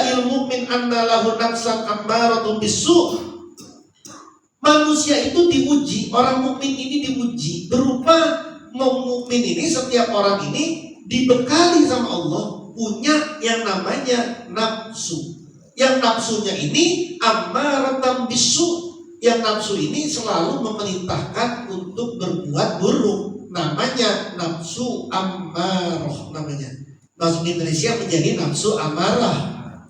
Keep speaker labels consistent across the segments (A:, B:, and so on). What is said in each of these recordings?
A: ibtila'il mu'min anna lahu nafsan ammaratun bisu'. Manusia itu diuji, orang mukmin ini diuji berupa mukmin ini, setiap orang ini dibekali sama Allah punya yang namanya nafsu. Yang nafsunya ini ammaratan bisu'. Yang nafsu ini selalu memerintahkan untuk berbuat buruk. Namanya nafsu ammarah namanya. Bahasa Indonesia menjadi nafsu amarah.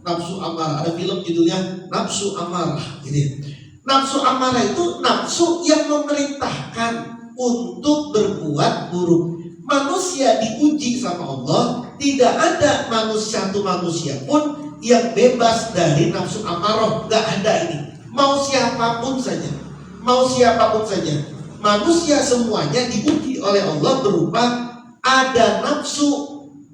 A: Nafsu amarah, ada film judulnya Nafsu Amarah gitu. Nafsu amarah itu nafsu yang memerintahkan untuk berbuat buruk. Manusia diuji sama Allah. Tidak ada satu manusia pun yang bebas dari nafsu amarah. Gak ada ini. Mau siapapun saja, manusia semuanya diuji oleh Allah berupa ada nafsu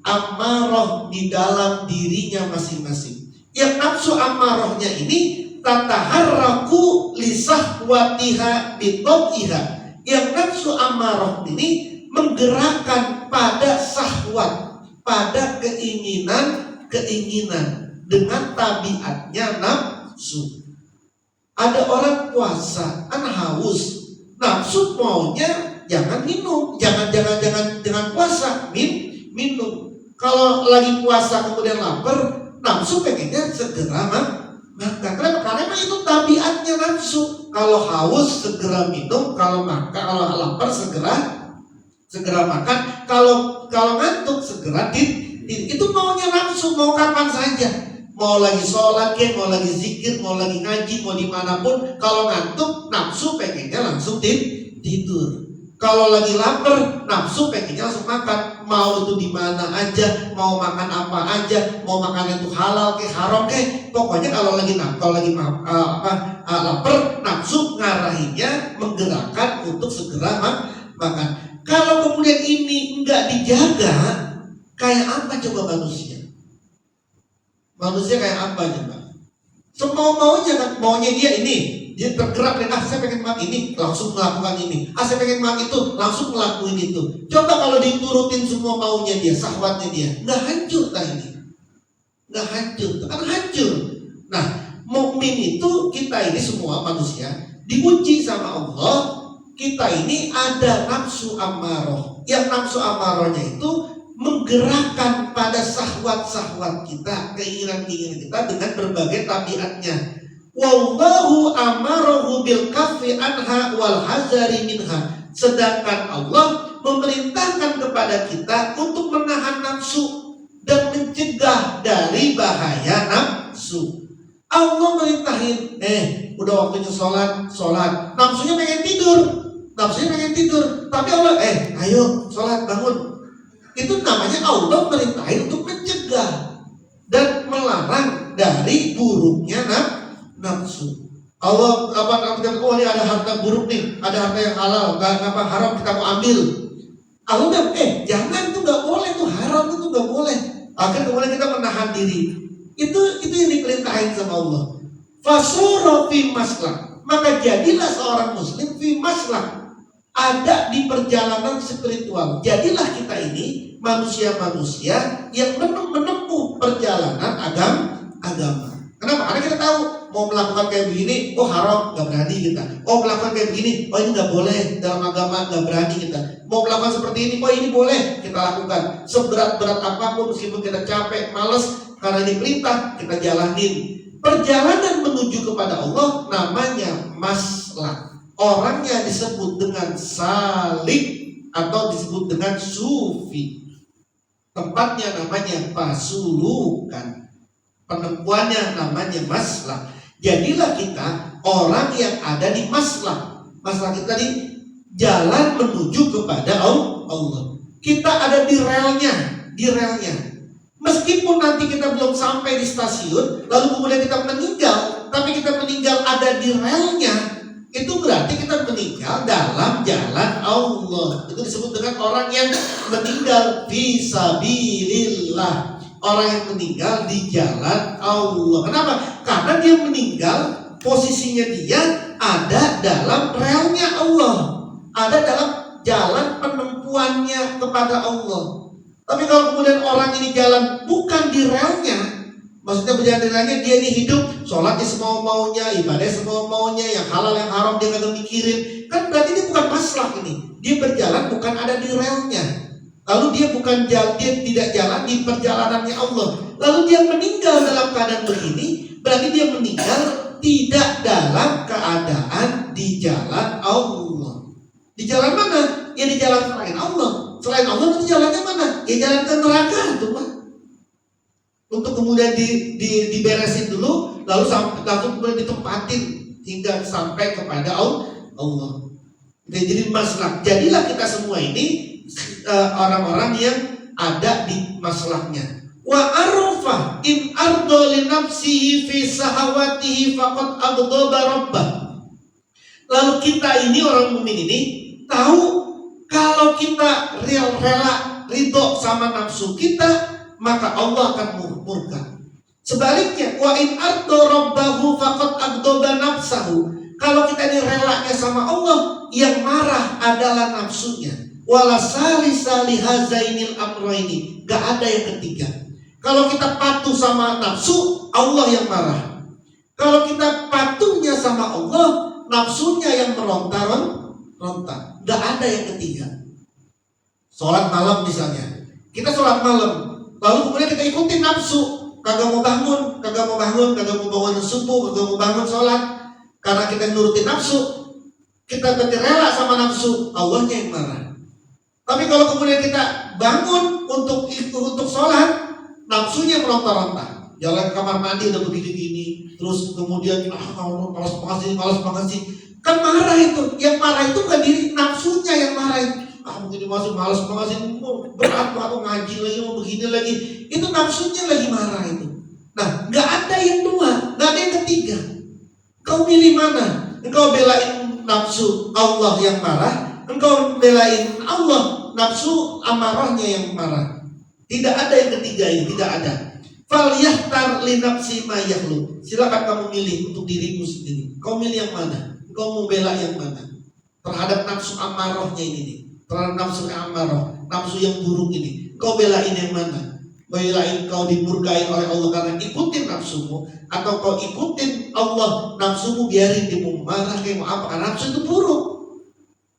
A: amarah di dalam dirinya masing-masing. Yang nafsu amarahnya ini tataharraku lisahwatiha bitob'iha. Yang nafsu amarah ini menggerakkan pada sahwat, pada keinginan dengan tabiatnya nafsu. Ada orang puasa, kan haus, nafsu maunya jangan minum, jangan puasa, minum. Kalau lagi puasa kemudian lapar, nafsu pengennya segera makan. Karena itu tabiatnya nafsu. Kalau haus segera minum, kalau lapar segera makan, kalau ngantuk segera itu maunya nafsu, mau kapan saja. Mau lagi sholat, mau lagi zikir, mau lagi ngaji, mau dimanapun, kalau ngantuk, nafsu pengennya langsung tidur. Kalau lagi lapar, nafsu pengennya langsung makan. Mau itu di mana aja, mau makan apa aja, mau makan itu halal haram pokoknya kalau lagi lapar, nafsu ngarahinnya menggerakkan untuk segera makan. Kalau kemudian ini enggak dijaga, kayak apa coba manusia? Manusia kayak apa coba? Semau-maunya kan, maunya dia tergerak dan saya pengen makan ini, langsung melakukan ini. Saya pengen makan itu, langsung melakukan itu. Coba kalau diturutin semua maunya dia, sahwatnya dia, nggak hancur tak ini? Nggak hancur, kan hancur. Nah, mukmin itu kita ini semua manusia diuji sama Allah. Kita ini ada nafsu amarah. Yang nafsu amarahnya itu menggerakkan pada sahwat-sahwat kita, keinginan-keinginan kita dengan berbagai tabiatnya. Wallahu amarahu bil kaffi anha wal hazari minha. Sedangkan Allah memerintahkan kepada kita untuk menahan nafsu dan mencegah dari bahaya nafsu. Allah merintahin, udah waktunya sholat. Nafsunya pengen tidur. Tapi Allah, ayo sholat, bangun. Itu namanya Allah merintahin untuk mencegah dan melarang dari buruknya nafsu. Allah ini ada harta buruk nih, ada harta yang halal, haram kita mau ambil. Allah bilang, jangan, itu nggak boleh, itu haram, itu nggak boleh. Akhirnya kemudian kita menahan diri. Itu yang diperintahin sama Allah. Fasura fi maslak. Maka jadilah seorang muslim fi maslak, ada di perjalanan spiritual. Jadilah kita ini manusia-manusia yang menempuh perjalanan agama. Kenapa? Karena kita tahu mau melakukan kayak begini, haram, nggak berani kita. Melakukan kayak begini, ini nggak boleh dalam agama, nggak berani kita. Mau melakukan seperti ini, ini boleh kita lakukan. Seberat-berat apapun, meskipun kita capek, males, karena ini perintah, kita jalanin. Perjalanan menuju kepada Allah namanya maslak. Orangnya disebut dengan salik atau disebut dengan sufi. Tempatnya namanya pasulukan. Penempuannya namanya maslak. Jadilah kita orang yang ada di maslak. Maslak kita tadi jalan menuju kepada Allah. Kita ada di relnya. Meskipun nanti kita belum sampai di stasiun, lalu kemudian kita meninggal, tapi kita meninggal ada di relnya, itu berarti kita meninggal dalam jalan Allah. Itu disebut dengan orang yang meninggal fisabilillah. Orang yang meninggal di jalan Allah. Kenapa? Karena dia meninggal, posisinya dia ada dalam relnya Allah, ada dalam jalan penempuannya kepada Allah. Tapi kalau kemudian orang ini jalan bukan di relnya, Maksudnya berjalan dia ini hidup, sholatnya semau-maunya, ibadah semau-maunya, yang halal yang haram dia kagak mikirin. Kan berarti dia bukan maslak ini. Dia berjalan bukan ada di relnya. Lalu dia tidak jalan di perjalanannya Allah. Lalu dia meninggal dalam keadaan begini, berarti dia meninggal tidak dalam keadaan di jalan Allah. Di jalan mana? Ya di jalan selain Allah. Selain Allah nanti jalannya mana? Ya jalan ke neraka tuh Pak. Untuk kemudian diberesin dulu, lalu langsung kemudian ditempatin hingga sampai kepada Allah. Jadi maslak. Jadilah kita semua ini orang-orang yang ada di maslahnya. Wa arfa in ardo li nafsihi fi sahawatihi faqad aghdaba rabbah. Lalu kita ini orang mukmin ini tahu kalau kita rela ridho sama nafsu kita, maka Allah akan murka. Sebaliknya, wa in ardo rabbahu faqad aghdaba nafsahu. Kalau kita ini relanya sama Allah, yang marah adalah nafsunya. Wala salisa li hazainil amrayni. Gak ada yang ketiga. Kalau kita patuh sama nafsu, Allah yang marah. Kalau kita patuhnya sama Allah, nafsunya yang meronta-ronta. Gak ada yang ketiga. Sholat malam misalnya, kita sholat malam, lalu kemudian kita ikutin nafsu, kagak mau bangun, kagak mau bangun subuh, kagak mau bangun sholat, karena kita nurutin nafsu, kita berarti rela sama nafsu, Allahnya yang marah. Tapi kalau kemudian kita bangun untuk sholat, nafsunya meronta-ronta, jalan ke kamar mandi udah begini-gini, terus kemudian malas banget sih, kan marah itu. Yang marah itu bukan diri nafsunya yang marah itu. Begini masih malas banget sih, berat aku ngaji lagi, mau begini lagi, itu nafsunya lagi marah itu. Nah, nggak ada yang dua, nggak ada yang ketiga. Kau milih mana? Engkau belain nafsu Allah yang marah, engkau belain Allah nafsu amarahnya yang marah. Tidak ada yang ketiga ini, tidak ada. Falyahtar li nafsi ma yahlu. Silakan kamu milih untuk dirimu sendiri. Kau milih yang mana? Kau mau bela yang mana? Terhadap nafsu amarahnya ini nih. Terhadap nafsu amarah, nafsu yang buruk ini. Kau belain yang mana? Belain kau dimurkai oleh Allah karena ikutin nafsumu, atau kau ikutin Allah, nafsumu biarin dia mau marah kayak mau apa, karena nafsu itu buruk.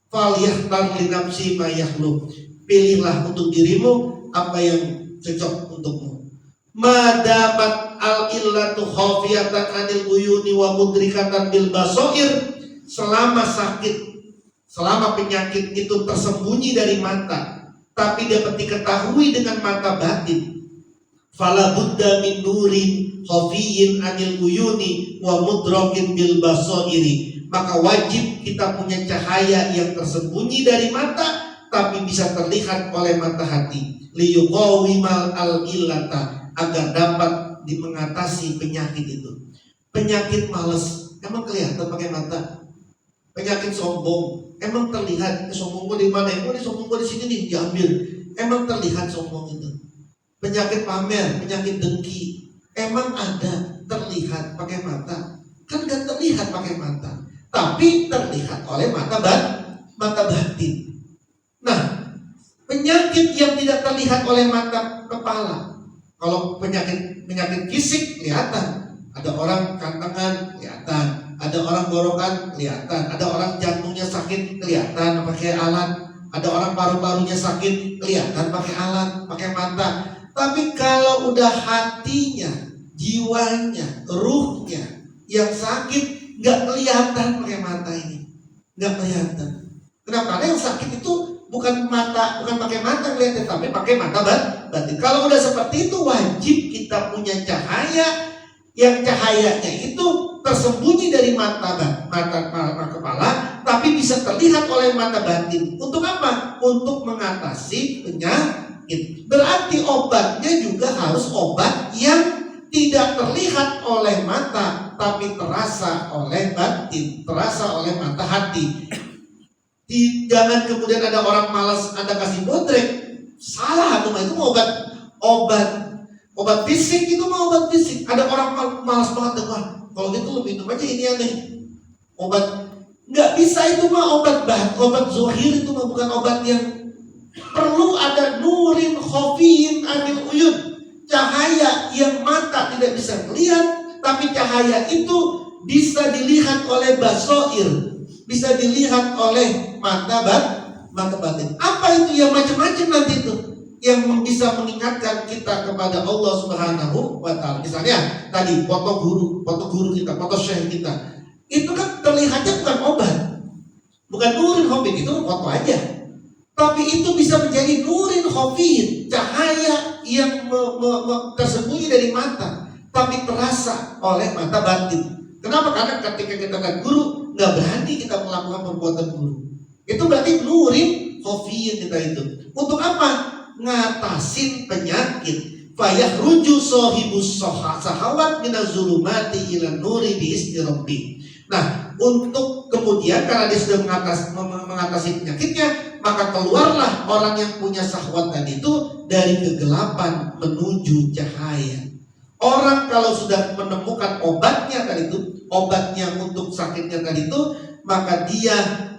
A: Falyahtar li nafsi ma yahlu. Pilihlah untuk dirimu apa yang cocok untukmu. Madamat al illatu khafiyatan anil uyuni wa mudrikatan bil basoir. Selama sakit, selama penyakit itu tersembunyi dari mata, tapi dapat diketahui dengan mata batin, fala budda min nurin khafiyin anil uyuni wa mudrakin bil basoiri. Maka wajib kita punya cahaya yang tersembunyi dari mata tapi bisa terlihat oleh mata hati, liyuqawimal al illata, agar dapat mengatasi penyakit itu. Penyakit malas emang kelihatan pakai mata. Penyakit sombong emang terlihat, sombong gue di mana? Di sombong gue di sini nih, diambil. Emang terlihat sombong itu. Penyakit pamer, penyakit dengki, emang ada terlihat pakai mata? Kan gak terlihat pakai mata, tapi terlihat oleh mata batin. Nah, penyakit yang tidak terlihat oleh mata kepala, kalau penyakit fisik kelihatan. Ada orang kantengan kelihatan, ada orang gorokan kelihatan, ada orang jantungnya sakit kelihatan pakai alat, ada orang paru-parunya sakit kelihatan pakai alat, pakai mata. Tapi kalau udah hatinya, jiwanya, ruhnya yang sakit, nggak kelihatan pakai mata ini, nggak kelihatan. Kenapa? Karena yang sakit itu bukan pakai mata kelihatan, tapi pakai mata batin. Kalau udah seperti itu, wajib kita punya cahaya, yang cahayanya itu tersembunyi dari mata kepala, tapi bisa terlihat oleh mata batin. Untuk apa? Untuk mengatasi penyakit. Berarti obatnya juga harus obat yang tidak terlihat oleh mata, tapi terasa oleh batin, terasa oleh mata hati. Jangan kemudian ada orang malas Anda kasih bodrek, salah tuh, itu mau obat fisik, itu mau obat fisik. Ada orang malas banget dengar, kalau gitu lu minum aja ini aneh. Obat nggak bisa, itu mah obat zuhir, itu mah bukan obat yang perlu ada nurin khafiyin anil uyun. cahaya yang mata tidak bisa melihat, tapi cahaya itu bisa dilihat oleh basoir, bisa dilihat oleh mata batin. Apa itu yang macam-macam nanti itu yang bisa mengingatkan kita kepada Allah Subhanahu wa Ta'ala. Misalnya tadi foto guru kita, foto syekh kita, itu kan terlihatnya bukan obat, bukan nurin khofid, itu foto aja. Tapi itu bisa menjadi nurin khofid, cahaya yang tersembunyi dari mata, tapi terasa oleh mata batin. Kenapa? Karena ketika kita kan guru, nggak berani kita melakukan perbuatan guru. Itu berarti nurin khofid kita itu. Untuk apa? Ngatasin penyakit. Fayahruju sohibus sahawat minazulumati ila nuri biizni rabbi. Nah, untuk kemudian karena dia sudah mengatasi penyakitnya, maka keluarlah orang yang punya syahwat tadi itu dari kegelapan menuju cahaya. Orang kalau sudah menemukan obatnya tadi itu, obatnya untuk sakitnya tadi itu, maka dia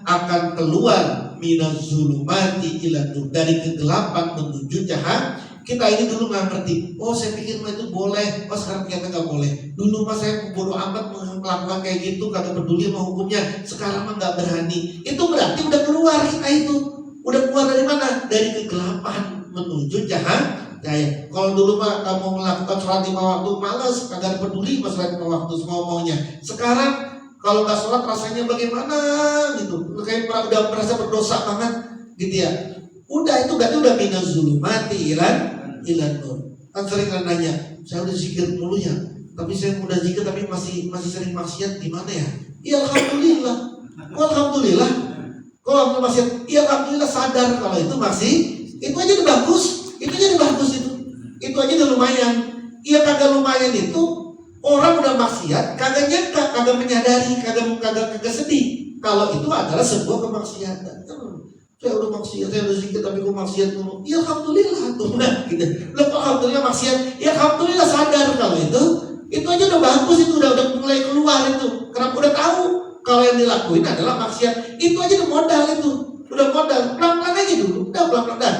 A: akan keluar minazulumati ila nur, dari kegelapan menuju cahaya. Kita ini dulu nggak ngerti, oh saya pikir itu boleh, oh sekarang ternyata nggak boleh. Dulu mah saya bodoh amat melakukan kayak gitu, kagak peduli sama hukumnya. Sekarang mah nggak berani. Itu berarti udah keluar kita itu, udah keluar dari mana? Dari kegelapan menuju cahaya. Kalau dulu mah kamu melakukan sholat 5 waktu malas, kagak peduli mas sholat 5 waktu semua maunya. Sekarang kalau nggak sholat rasanya bagaimana gitu, kayak udah merasa berdosa banget gitu ya. Udah itu berarti udah minazulumati ilan nur. Kan sering nanya, saya udah zikir mulu ya, tapi saya udah zikir tapi masih sering maksiat, gimana ya? Ya alhamdulillah. Alhamdulillah. Kalau maksiat, ya alhamdulillah sadar kalau itu masih, itu aja udah bagus. Itu aja udah bagus itu. Itu aja udah lumayan. Iya kagak lumayan itu orang udah maksiat, kagak nyangka, kagak menyadari, kagak sedih. Kalau itu adalah sebuah kemaksiatan. Saya udah maksiat, saya udah zikir tapi gue maksiat dulu. Ya alhamdulillah tuh, nah gitu. Lo kok alhamdulillah maksiat? Ya alhamdulillah sadar kalau itu aja udah bagus, itu udah mulai keluar itu. Kenapa udah tahu kalau yang dilakuin adalah maksiat? Itu aja udah modal itu, udah modal. Pelan-pelan aja dulu, udah pelan-pelan.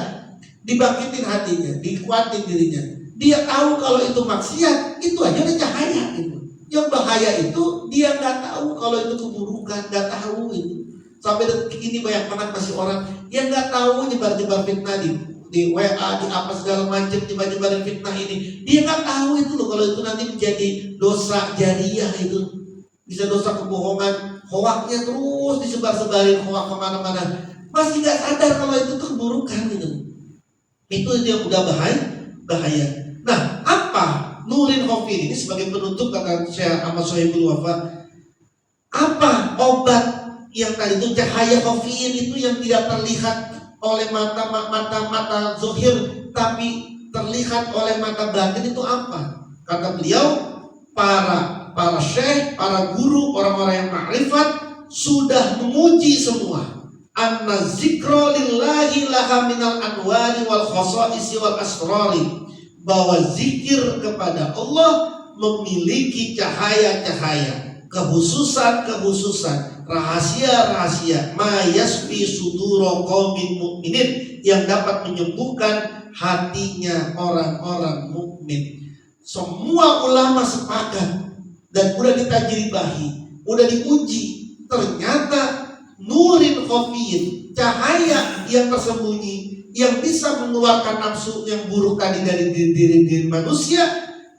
A: Dibangkitin hatinya, dikuatin dirinya. Dia tahu kalau itu maksiat, itu aja udah cahaya gitu. Yang bahaya itu dia nggak tahu kalau itu keburukan, nggak tahu itu. Sampai detik ini banyak banget masih orang yang nggak tahu nyebar-nyebar fitnah di WA, di apa segala macam, nyebar-nyebarin fitnah ini. Dia nggak tahu itu loh kalau itu nanti menjadi dosa jariah itu, bisa dosa kebohongan, hoaknya terus disebar-sebarin hoak kemana-mana. Masih nggak sadar kalau itu keburukan gitu. Itu yang udah bahaya. Nah, apa nurin khofir ini sebagai penutup kata Syekh Ahmad Sohibul Wafa? Apa obat yang tadi itu cahaya khofir itu yang tidak terlihat oleh mata zohir tapi terlihat oleh mata batin itu apa? Kata beliau, para syekh, para guru, orang-orang yang ma'rifat sudah menguji semua. Anna zikra lillahi laha minal anwari wal khosa'isi wal asrari, bahwa zikir kepada Allah memiliki cahaya-cahaya, kehususan, rahasia-rahasia, mayasfi suduro qaumin mukminin, yang dapat menyembuhkan hatinya orang-orang mukmin. Semua ulama sepakat dan udah ditajribahi, udah diuji, ternyata nurin khofiyyin, cahaya yang tersembunyi yang bisa mengeluarkan nafsu yang buruk tadi dari diri manusia,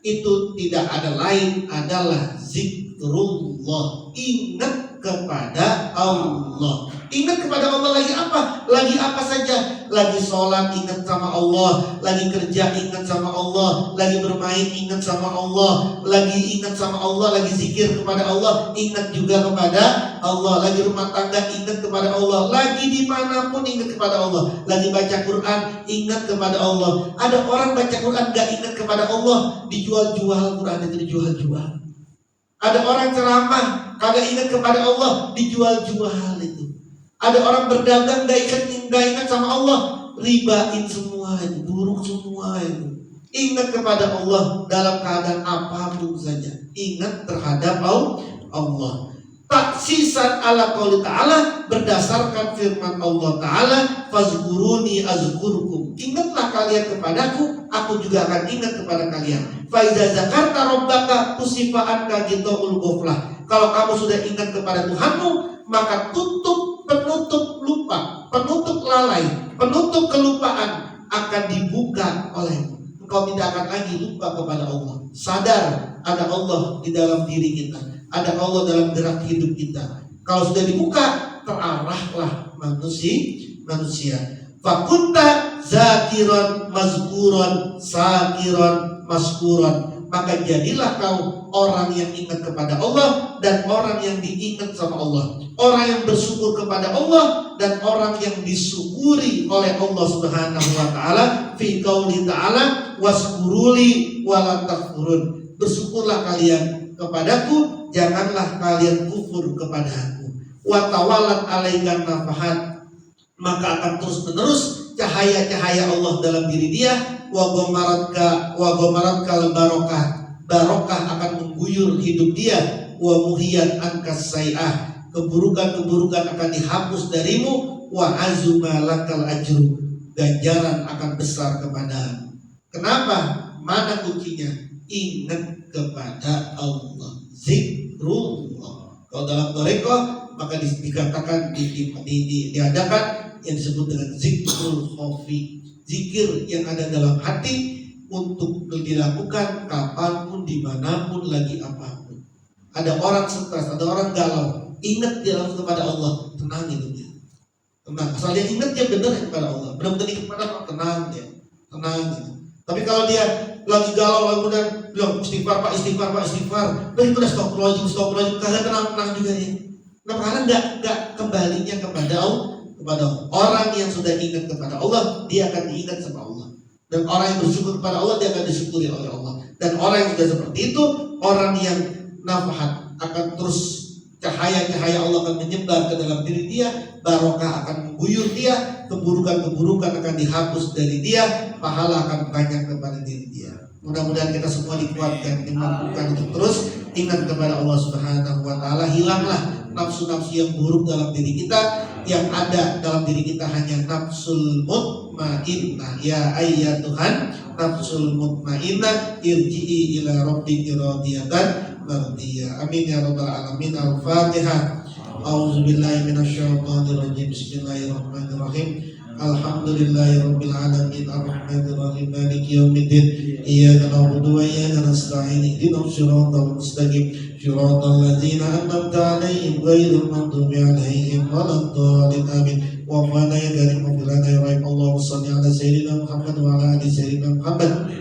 A: itu tidak ada lain adalah zikrullah. Ingat kepada Allah. Ingat kepada Allah lagi apa? Lagi apa saja? Lagi sholat ingat sama Allah, lagi kerja ingat sama Allah, lagi bermain ingat sama Allah, lagi ingat sama Allah, lagi zikir kepada Allah, ingat juga kepada Allah, lagi rumah tangga ingat kepada Allah, lagi dimanapun ingat kepada Allah, lagi baca Quran ingat kepada Allah. Ada orang baca Quran gak ingat kepada Allah, dijual-jual Quran itu, dijual-jual. Ada orang ceramah kagak ingat kepada Allah, dijual-jual itu. Ada orang berdagang gak ingat sama Allah, ribain semua itu, buruk semua itu. Ingat kepada Allah dalam keadaan apapun saja. Ingat terhadap Allah. Taksisan ala qouli ta'ala, berdasarkan firman Allah ta'ala, fazkuruni azkurkum. Ingatlah kalian kepadaku, aku juga akan ingat kepada kalian. Fa iza zakarta rabbaka kusifa anka ghitaul ghaflah. Kalau kamu sudah ingat kepada Tuhanmu, maka penutup lupa, penutup lalai, penutup kelupaan akan dibuka olehmu. Engkau tidak akan lagi lupa kepada Allah. Sadar ada Allah di dalam diri kita, ada Allah dalam gerak hidup kita. Kalau sudah dibuka, terarahlah manusia. Fakunta zakiran mazkuran sakiran maskuran. Maka jadilah kau orang yang ingat kepada Allah dan orang yang diingat sama Allah. Orang yang bersyukur kepada Allah dan orang yang disyukuri oleh Allah Subhanahu wa taala. Fi qauli ta'ala waskuruli wala takfurun. Bersyukurlah kalian kepadaku, janganlah kalian kufur kepadaku. Wa tawalat alaikan nafahat, maka akan terus menerus cahaya-cahaya Allah dalam diri dia. Wa ghamarat barokah, barokah akan mengguyur hidup dia. Wa muhiyat ankas sai'ah, keburukan-keburukan akan dihapus darimu. Wa azuma lakal ajru, ganjaran akan besar kepadamu. Kenapa? Mana kuncinya? Ingat kepada Allah, zikrullah. Kalau dalam thariqah maka dikatakan diadakan yang disebut dengan zikrul khafi, zikir yang ada dalam hati untuk dilakukan kapanpun, dimanapun, lagi apapun. Ada orang stres, ada orang galau, ingat dia langsung kepada Allah, tenang hidupnya, tenang. Asal dia ingat dia benar kepada Allah, benar-benar ingat kepada Allah, tenang dia, tenang gitu. Tapi kalau dia lagi galau, lalu kemudian bilang istighfar pak, udah itu udah stop kagak tenang juga ya. Nah, karena nggak kembalinya kepada Allah. Orang yang sudah ingat kepada Allah, dia akan diingat sama Allah. Dan orang yang bersyukur kepada Allah, dia akan disyukuri oleh Allah. Dan orang yang sudah seperti itu, orang yang nafahat, akan terus cahaya-cahaya Allah akan menyebar ke dalam diri dia, barokah akan mengguyur dia, keburukan-keburukan akan dihapus dari dia, pahala akan banyak kepada diri dia. Mudah-mudahan kita semua dikuatkan, dimampukan untuk terus ingat kepada Allah Subhanahu wa taala. Hilanglah nafsu-nafsu yang buruk dalam diri kita. Yang ada dalam diri kita hanya nafsul mutmainnah. Ya ayyatuhan nafsul mutmainnah, irji'i ila rabbiki radiyatan mardiyah. Amin ya rabbal alamin. Al-Fatihah. A'udzubillahi minasyaitonir rajim. Bismillahirrahmanirrahim. Alhamdulillahirabbil alamin arrahmanir rahim maliki yaumiddin iyyaka na'budu wa iyyaka nasta'in ihdinas siratal mustaqim siratal ladzina an'amta 'alaihim ghairil maghdubi 'alaihim waladdallin amin. Wa qala ya karim bilana ya rahim Allahumma shalli ala sayyidina Muhammad wa ala ali sayyidina Muhammad.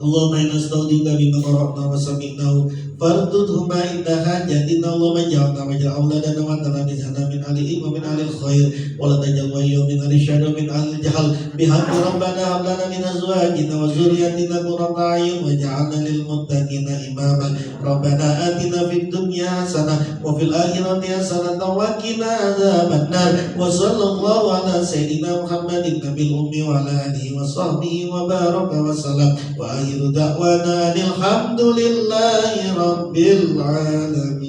A: Allahumma inna nastaudika bima qara'na wa sami'nahu fardudhuma inda hajatina. Allahumma ja'alna wa ja'al awladana wa tanabizana min alihi wa min alil khair wa la tajal wa min alishadu min alil jahal bihamdi rabbana hablana min azwajina wa zuriyatina qurrata a'yun wa ja'alna lil muttaqina imama. Rabbana atina fid dunya hasanah wa fil akhirati hasanah wa qina adzabannar. Wa sallallahu ala sayyidina Muhammadin nabil ummi wa ala alihi wa sahbihi wa baraka wa salam. Wa akhiru da'wana alhamdulillahi rabbil alamin.